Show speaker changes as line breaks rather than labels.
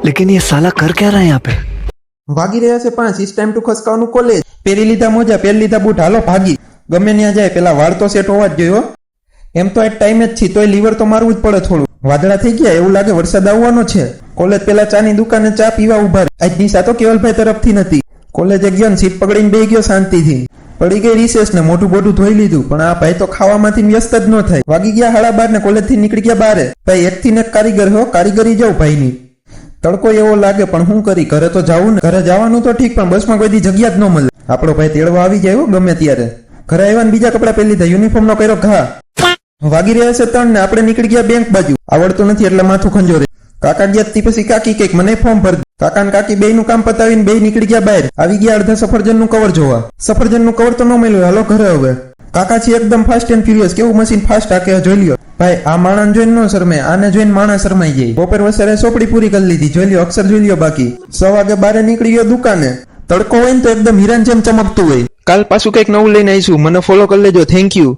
लेकिन ये साला कर क्या रहा है यहाँ पे?
ભાગી રહ્યા છે 5. ઇટ્સ ટાઈમ ટુ ખસકાવાનું કોલેજ. પહેરી લીધા મોજા, પહેરી લીધા બૂટ, હાલો ભાગી. ગમે ત્યાં જાય પેલા વાળ તો સેટ હોવા જ જોઈએ. એમ તો આ ટાઈમ જ છે, તોય લીવર તો મારવું જ પડે થોડું. વાદળા થઈ ગયા, એવું લાગે વરસાદ આવવાનો છે. કોલેજ પેલા ચાની દુકાને ચા પીવા ઉભા રહે. આજ નિશા તો કેવલભાઈ તરફથી નથી. કોલેજે ગયો ને સીટ પકડીને બેહી ગયો શાંતિથી. પડી ગઈ રિસેસ ને મોઢું બોઢું ધોઈ લીધું, પણ આ ભાઈ તો ખાવામાંથી વ્યસ્ત જ ન થાય. વાગી ગયા 12:30 ને કોલેજ થી નીકળી ગયા 12. ભાઈ એકથી ને એક કારીગર હો, કારીગરી જાવ ભાઈની. તડકો એવો લાગે પણ શું કરી, ઘરે તો જવું ને. ઘરે જવાનું તો ઠીક, પણ બસમાં કોઈ દી જગ્યા જ ન મળે. આપણો ભાઈ તેડવા આવી જાય ગમે ત્યારે. ઘરે આવ્યા ને બીજા કપડા પહેરી લીધા, યુનિફોર્મ નો કર્યો ઘા. વાગી રહ્યા છે 3 ને આપણે નીકળી ગયા બેંક બાજુ. આવડતું નથી એટલે માથું ખંજોરે. કાકા ગયા થી પછી કાકી કઈક મને ફોર્મ ભર. કાકા ને કાકી બેય નું કામ પતાવીને બે નીકળી ગયા બહાર. આવી ગયા અડધા સફરજન નું કવર જોવા. સફરજન નું કવર તો ન મળ્યું, હાલો ઘરે હવે. કાકા છે એકદમ ફાસ્ટ એન્ડ ફ્યુરિયસ, કેવું મશીન ફાસ્ટ હાકે જોઈ લ્યો. ભાઈ આ માણસ જોઈને ન શરમે, આને જોઈને માણસ શરમાઈ જાય. બપોર વસરે ચોપડી પૂરી કરી લીધી, જોઈ લ્યો અક્ષર જોઈ લ્યો. બાકી 6 વાગે 12 નીકળી ગયો દુકાને. તડકો હોય ને તો એકદમ હિરાન જેમ ચમકતું હોય. કાલ પાછું કઈક નવું લઈને આવીશું, મને ફોલો કરી લેજો. Thank you.